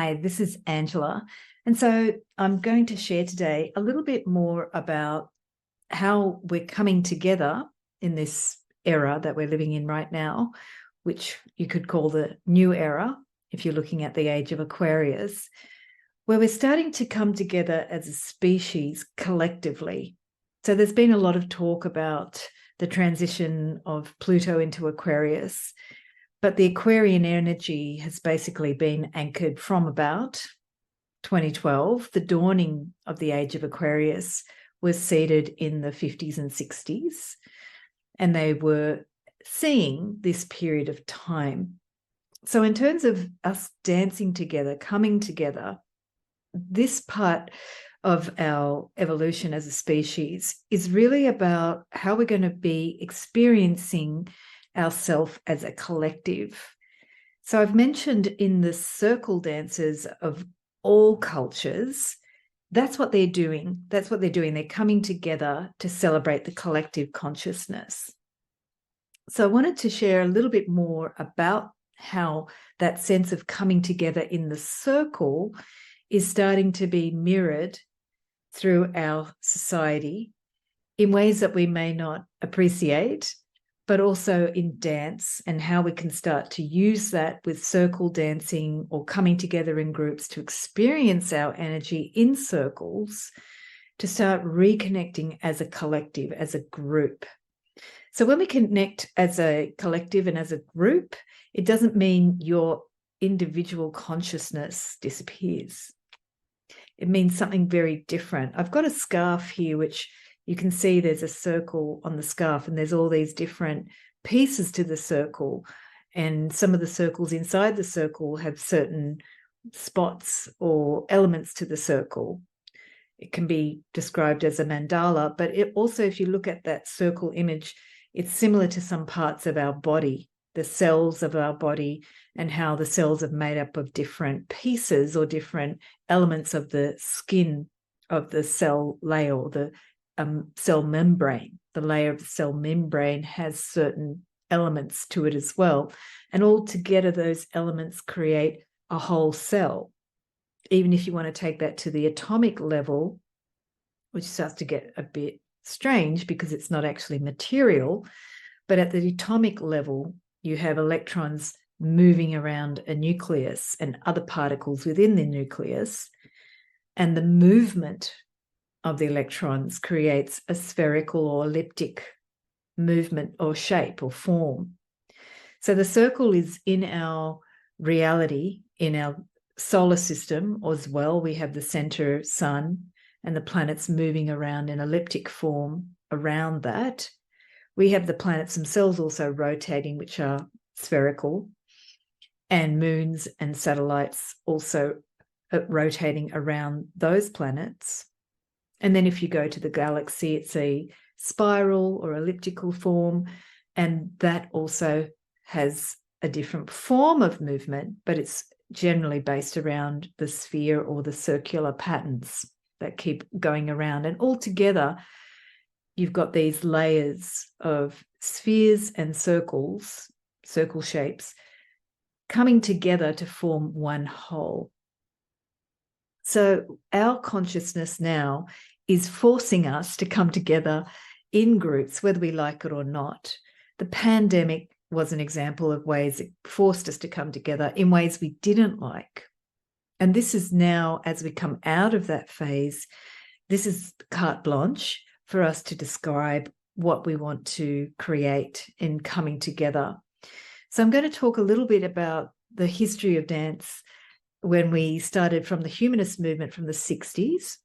Hi, this is Angela. And so I'm going to share today a little bit more about how we're coming together in this era that we're living in right now, which you could call the new era, if you're looking at the age of Aquarius, where we're starting to come together as a species collectively. So there's been a lot of talk about the transition of Pluto into Aquarius, but the Aquarian energy has basically been anchored from about 2012. The dawning of the age of Aquarius was seeded in the 50s and 60s, and they were seeing this period of time. So in terms of us dancing together, coming together, this part of our evolution as a species is really about how we're going to be experiencing ourselves as a collective. So I've mentioned in the circle dances of all cultures, that's what they're doing. That's what they're doing. They're coming together to celebrate the collective consciousness. So I wanted to share a little bit more about how that sense of coming together in the circle is starting to be mirrored through our society in ways that we may not appreciate, but also in dance, and how we can start to use that with circle dancing or coming together in groups to experience our energy in circles, to start reconnecting as a collective, as a group. So when we connect as a collective and as a group, it doesn't mean your individual consciousness disappears. It means something very different. I've got a scarf here, which you can see there's a circle on the scarf, and there's all these different pieces to the circle. And some of the circles inside the circle have certain spots or elements to the circle. It can be described as a mandala, but it also, if you look at that circle image, it's similar to some parts of our body, the cells of our body, and how the cells are made up of different pieces or different elements of the skin of the cell layer, or the cell membrane. The layer of the cell membrane has certain elements to it as well. And all together, those elements create a whole cell. Even if you want to take that to the atomic level, which starts to get a bit strange because it's not actually material, but at the atomic level, you have electrons moving around a nucleus and other particles within the nucleus, and the movement of the electrons creates a spherical or elliptic movement or shape or form. So the circle is in our reality, in our solar system as well. We have the center sun and the planets moving around in elliptic form around that. We have the planets themselves also rotating, which are spherical, and moons and satellites also rotating around those planets. And then if you go to the galaxy, it's a spiral or elliptical form, and that also has a different form of movement, but it's generally based around the sphere or the circular patterns that keep going around. And altogether, you've got these layers of spheres and circles, circle shapes, coming together to form one whole. So our consciousness now is forcing us to come together in groups, whether we like it or not. The pandemic was an example of ways it forced us to come together in ways we didn't like. And this is now, as we come out of that phase, this is carte blanche for us to describe what we want to create in coming together. So I'm going to talk a little bit about the history of dance when we started from the humanist movement from the 60s.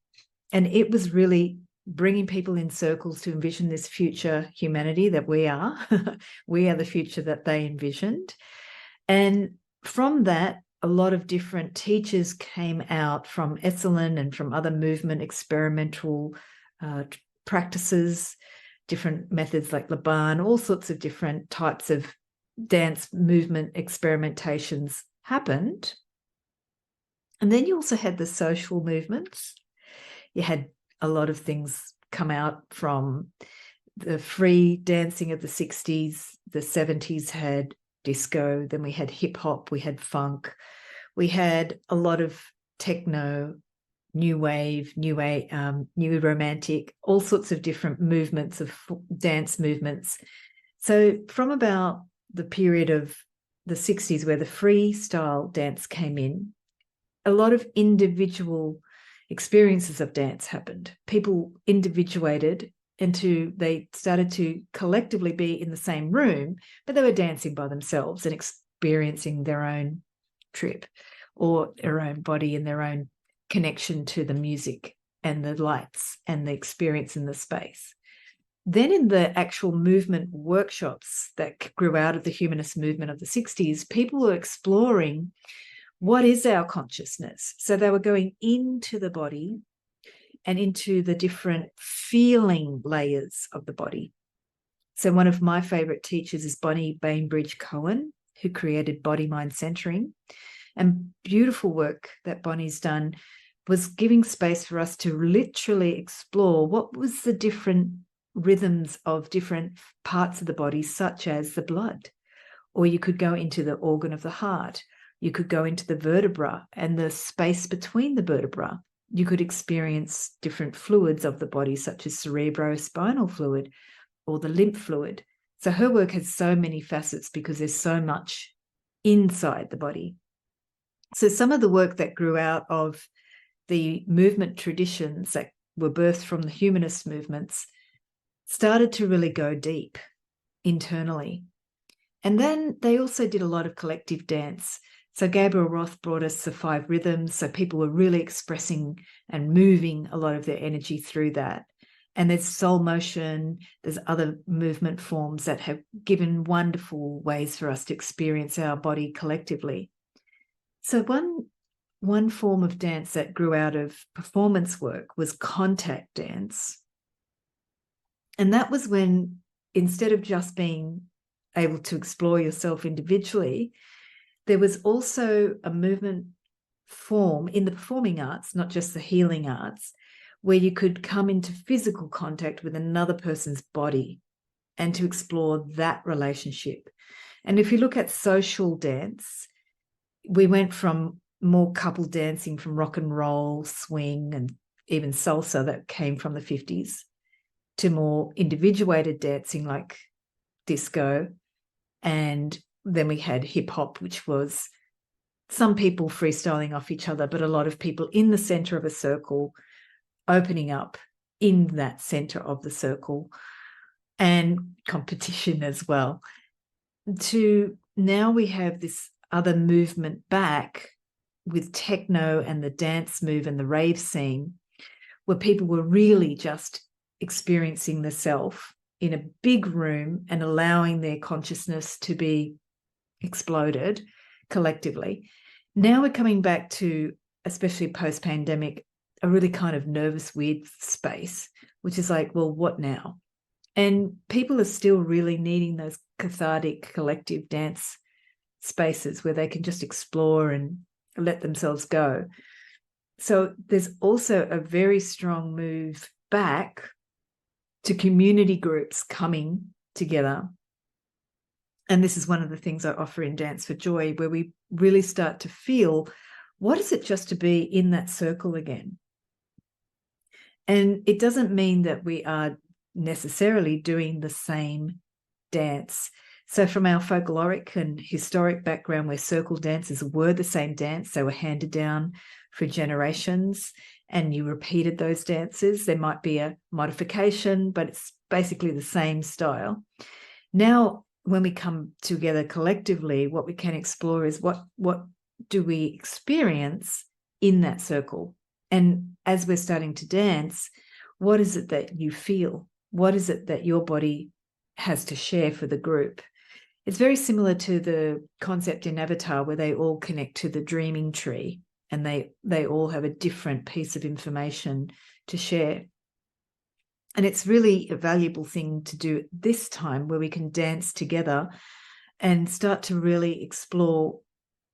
And it was really bringing people in circles to envision this future humanity that we are. We are the future that they envisioned. And from that, a lot of different teachers came out from Esalen and from other movement experimental practices, different methods like Laban, all sorts of different types of dance movement experimentations happened. And then you also had the social movements. You had a lot of things come out from the free dancing of the 60s. The 70s had disco. Then we had hip hop. We had funk. We had a lot of techno, new wave, new romantic, all sorts of different movements of dance movements. So from about the period of the 60s, where the freestyle dance came in, a lot of individual experiences of dance happened. People individuated into, they started to collectively be in the same room, but they were dancing by themselves and experiencing their own trip or their own body and their own connection to the music and the lights and the experience in the space. Then in the actual movement workshops that grew out of the humanist movement of the 60s, people were exploring what is our consciousness. So they were going into the body and into the different feeling layers of the body. So one of my favorite teachers is Bonnie Bainbridge Cohen, who created Body Mind Centering. And beautiful work that Bonnie's done was giving space for us to literally explore what was the different rhythms of different parts of the body, such as the blood. Or you could go into the organ of the heart. You could go into the vertebra and the space between the vertebra. You could experience different fluids of the body, such as cerebrospinal fluid or the lymph fluid. So her work has so many facets because there's so much inside the body. So some of the work that grew out of the movement traditions that were birthed from the humanist movements started to really go deep internally. And then they also did a lot of collective dance. So Gabriel Roth brought us the 5 rhythms. So people were really expressing and moving a lot of their energy through that. And there's soul motion, there's other movement forms that have given wonderful ways for us to experience our body collectively. So one form of dance that grew out of performance work was contact dance. And that was when, instead of just being able to explore yourself individually, there was also a movement form in the performing arts, not just the healing arts, where you could come into physical contact with another person's body and to explore that relationship. And if you look at social dance, we went from more couple dancing from rock and roll, swing, and even salsa that came from the 50s to more individuated dancing like disco. And then we had hip hop, which was some people freestyling off each other, but a lot of people in the center of a circle, opening up in that center of the circle, and competition as well. To now we have this other movement back with techno and the dance move and the rave scene, where people were really just experiencing the self in a big room and allowing their consciousness to be exploded collectively. Now we're coming back to, especially post-pandemic, a really kind of nervous, weird space, which is like, well, what now? And people are still really needing those cathartic collective dance spaces where they can just explore and let themselves go. So there's also a very strong move back to community groups coming together. And this is one of the things I offer in Dance for Joy, where we really start to feel, what is it just to be in that circle again? And it doesn't mean that we are necessarily doing the same dance. So from our folkloric and historic background, where circle dances were the same dance, they were handed down for generations, and you repeated those dances. There might be a modification, but it's basically the same style. Now, when we come together collectively, what we can explore is what do we experience in that circle? And as we're starting to dance, what is it that you feel? What is it that your body has to share for the group? It's very similar to the concept in Avatar, where they all connect to the dreaming tree, and they all have a different piece of information to share. And it's really a valuable thing to do this time, where we can dance together and start to really explore,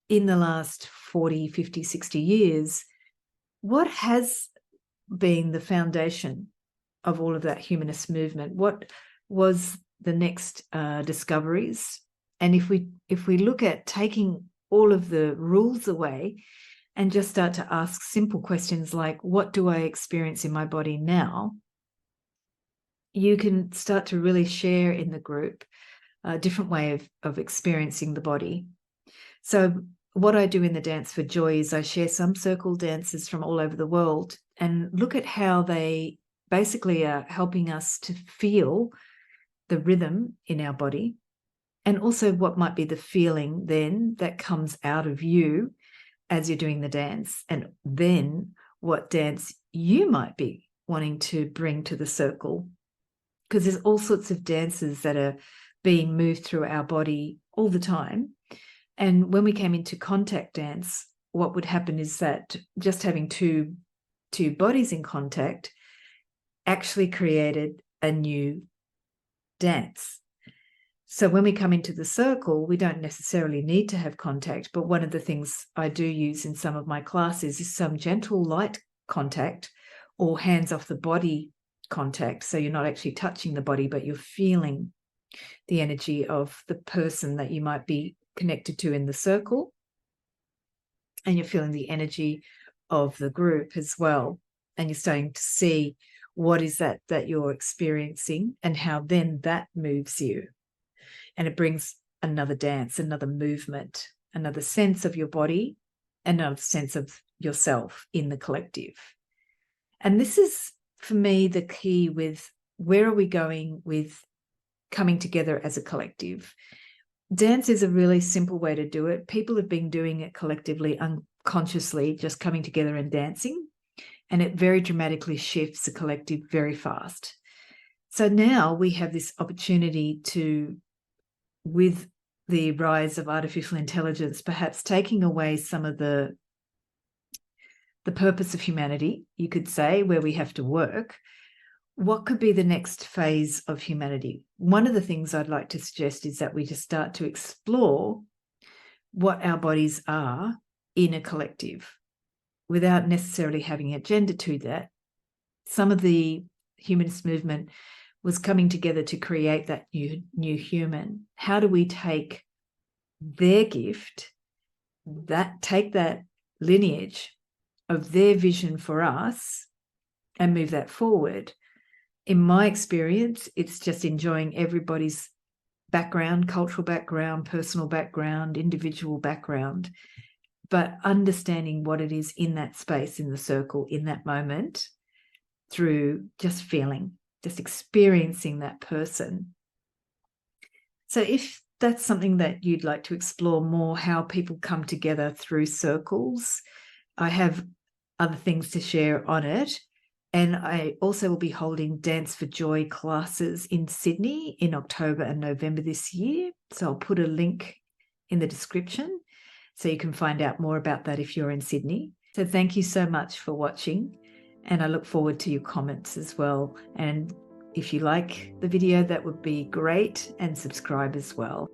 in the last 40, 50, 60 years, what has been the foundation of all of that humanist movement? What was the next discoveries? And if we look at taking all of the rules away and just start to ask simple questions like, what do I experience in my body now? You can start to really share in the group a different way of experiencing the body. So what I do in the Dance for Joy is I share some circle dances from all over the world and look at how they basically are helping us to feel the rhythm in our body, and also what might be the feeling then that comes out of you as you're doing the dance, and then what dance you might be wanting to bring to the circle. Because there's all sorts of dances that are being moved through our body all the time. And when we came into contact dance, what would happen is that just having two bodies in contact actually created a new dance. So when we come into the circle, we don't necessarily need to have contact, but one of the things I do use in some of my classes is some gentle light contact or hands off the body contact. So you're not actually touching the body, but you're feeling the energy of the person that you might be connected to in the circle. And you're feeling the energy of the group as well. And you're starting to see what is that you're experiencing and how then that moves you. And it brings another dance, another movement, another sense of your body, another sense of yourself in the collective. And this is, for me, the key with where are we going with coming together as a collective. Dance is a really simple way to do it. People have been doing it collectively, unconsciously, just coming together and dancing. And it very dramatically shifts the collective very fast. So now we have this opportunity to, with the rise of artificial intelligence, perhaps taking away some of the purpose of humanity, you could say, where we have to work. What could be the next phase of humanity? One of the things I'd like to suggest is that we just start to explore what our bodies are in a collective without necessarily having an agenda to that. Some of the humanist movement was coming together to create that new human. How do we take their gift, take that lineage of their vision for us and move that forward? In my experience, it's just enjoying everybody's background, cultural background, personal background, individual background, but understanding what it is in that space, in the circle, in that moment, through just feeling, just experiencing that person. So if that's something that you'd like to explore more, how people come together through circles, I have other things to share on it. And I also will be holding Dance for Joy classes in Sydney in October and November this year. So I'll put a link in the description so you can find out more about that if you're in Sydney. So thank you so much for watching, and I look forward to your comments as well. And if you like the video, that would be great, and subscribe as well.